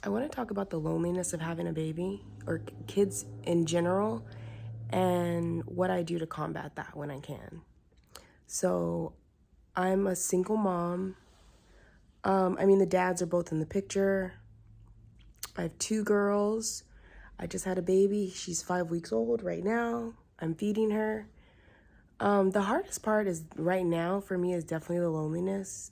I want to talk about the loneliness of having a baby or kids in general and what I do to combat that when I can. So, I'm a single mom. The dads are both in the picture. I have two girls. I just had a baby. She's 5 weeks old right now. I'm feeding her. The hardest part is right now for me is definitely the loneliness.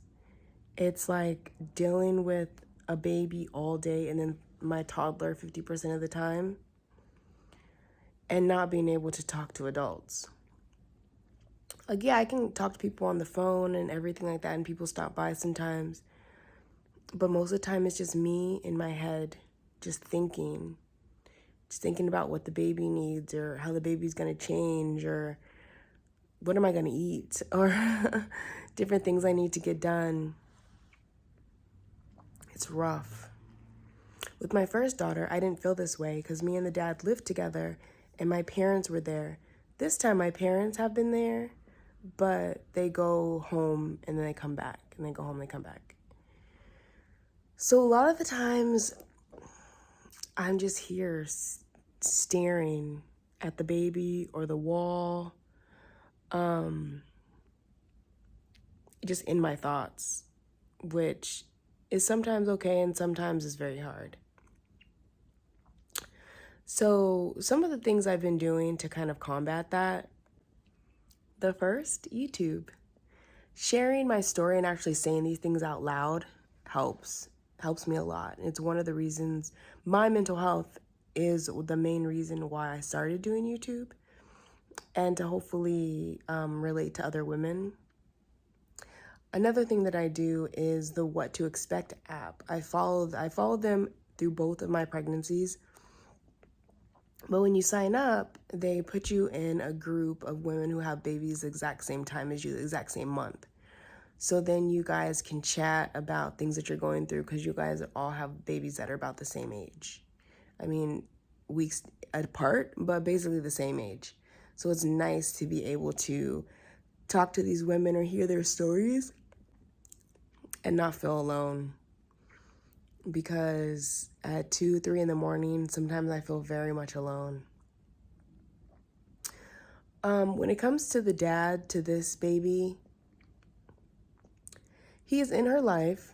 It's like dealing with a baby all day and then my toddler 50% of the time and not being able to talk to adults. Like, yeah, I can talk to people on the phone and everything like that, and people stop by sometimes. But most of the time, it's just me in my head, just thinking about what the baby needs or how the baby's going to change or what am I going to eat or different things I need to get done. It's rough. With my first daughter, I didn't feel this way because me and the dad lived together and my parents were there. This time, my parents have been there, but they go home and then they come back, and they go home and they come back. So a lot of the times, I'm just here staring at the baby or the wall, just in my thoughts, which is sometimes okay and sometimes is very hard. So some of the things I've been doing to kind of combat that, the first, YouTube. Sharing my story and actually saying these things out loud helps me a lot. It's one of the reasons my mental health is the main reason why I started doing YouTube, and to hopefully relate to other women. Another thing that I do is the What to Expect app. I followed them through both of my pregnancies. But when you sign up, they put you in a group of women who have babies the exact same time as you, the exact same month. So then you guys can chat about things that you're going through because you guys all have babies that are about the same age. Weeks apart, but basically the same age. So it's nice to be able to talk to these women or hear their stories and not feel alone. Because at 2, 3 in the morning, sometimes I feel very much alone. When it comes to the dad to this baby, he is in her life.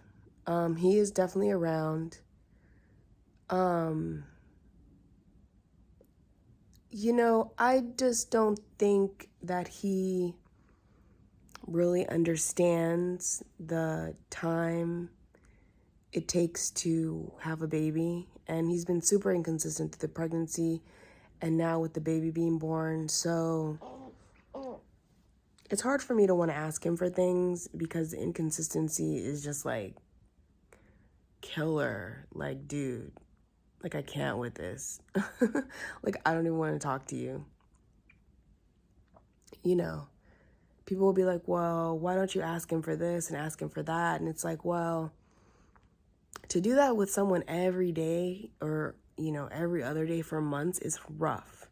He is definitely around. I just don't think that he really understands the time it takes to have a baby. And he's been super inconsistent through the pregnancy and now with the baby being born. So it's hard for me to want to ask him for things because the inconsistency is just like killer. Like, dude, like I can't with this. Like, I don't even want to talk to you. People will be like, well, why don't you ask him for this and ask him for that? And it's like, well, to do that with someone every day or, every other day for months is rough.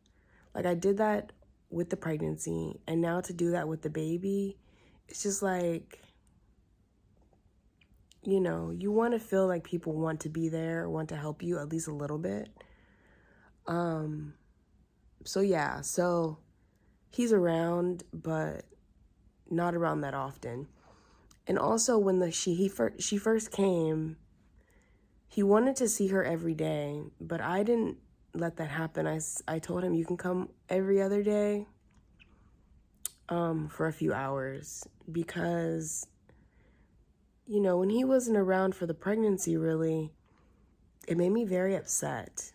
Like, I did that with the pregnancy, and now to do that with the baby, it's just like, you want to feel like people want to be there, want to help you at least a little bit. So he's around, but not around that often. And also when she first came, he wanted to see her every day, but I didn't let that happen. I told him you can come every other day for a few hours because, when he wasn't around for the pregnancy, really, it made me very upset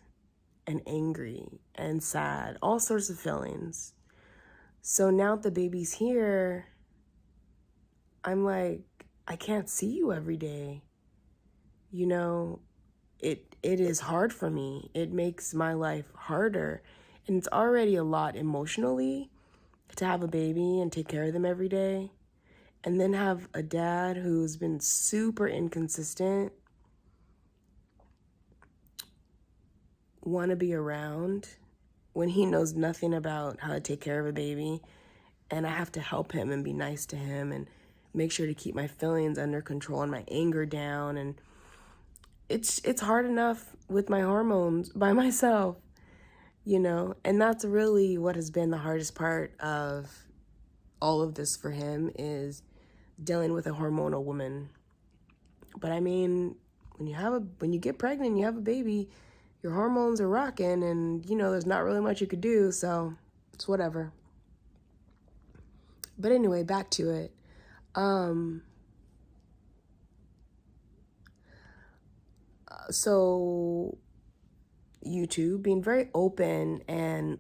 and angry and sad, all sorts of feelings. So now that the baby's here, I'm like, I can't see you every day. It is hard for me. It makes my life harder. And it's already a lot emotionally to have a baby and take care of them every day. And then have a dad who's been super inconsistent, want to be around when he knows nothing about how to take care of a baby. And I have to help him and be nice to him and make sure to keep my feelings under control and my anger down. And it's hard enough with my hormones by myself, you know? And that's really what has been the hardest part of all of this for him, is dealing with a hormonal woman. But I mean, when you get pregnant, you have a baby, your hormones are rocking, and you know, there's not really much you could do, so it's whatever. But anyway, back to it. So YouTube, being very open and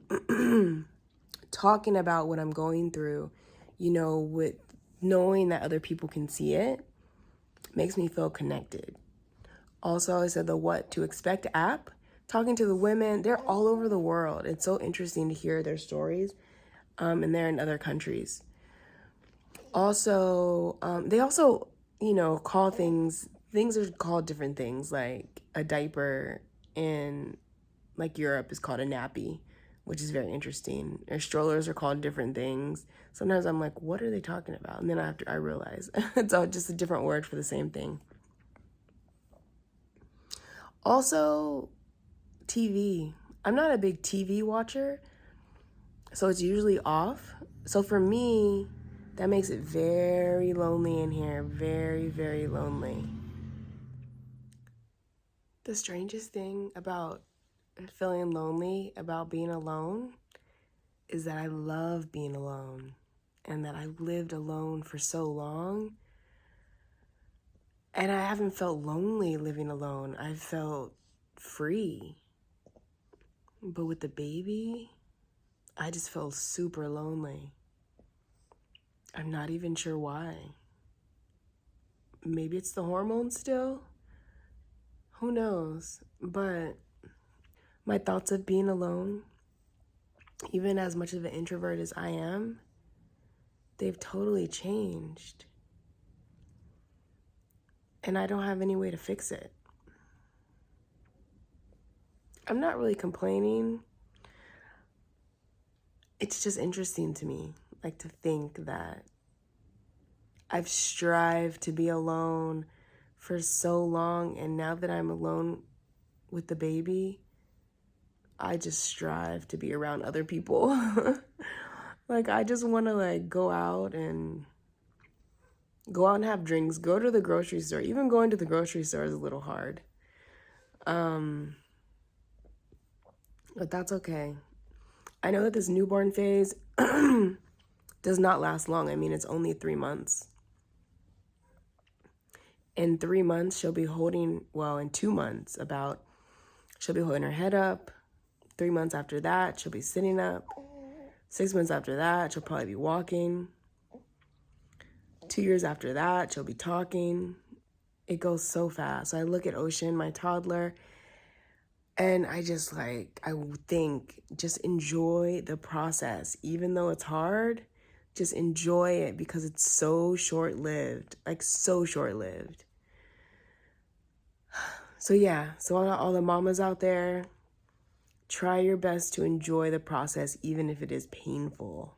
talking about what I'm going through, you know, with knowing that other people can see it, makes me feel connected. Also, I said the What to Expect app, talking to the women, they're all over the world. It's so interesting to hear their stories, and they're in other countries. Also, they also, you know, call things are called different things, like a diaper in like Europe is called a nappy, which is very interesting. Or strollers are called different things. Sometimes I'm like, what are they talking about? And then I realize it's all just a different word for the same thing. Also, TV. I'm not a big TV watcher, so it's usually off. So for me, that makes it very lonely in here. Very, very lonely. The strangest thing about feeling lonely, about being alone, is that I love being alone, and that I lived alone for so long. And I haven't felt lonely living alone. I've felt free. But with the baby, I just felt super lonely. I'm not even sure why. Maybe it's the hormones still? Who knows? But my thoughts of being alone, even as much of an introvert as I am, they've totally changed. And I don't have any way to fix it. I'm not really complaining. It's just interesting to me, like, to think that I've strived to be alone for so long, and now that I'm alone with the baby, I just strive to be around other people. Like, I just want to like go out and have drinks, go to the grocery store. Even going to the grocery store is a little hard. But that's okay. I know that this newborn phase does not last long. I mean, it's only 3 months. In 3 months, she'll be holding, well, in 2 months, she'll be holding her head up. 3 months after that, she'll be sitting up. 6 months after that, she'll probably be walking. 2 years after that, she'll be talking. It goes so fast. So I look at Ocean, my toddler, and I think, just enjoy the process. Even though it's hard, just enjoy it, because it's so short-lived, like so short-lived. So yeah, so all the mamas out there, try your best to enjoy the process, even if it is painful.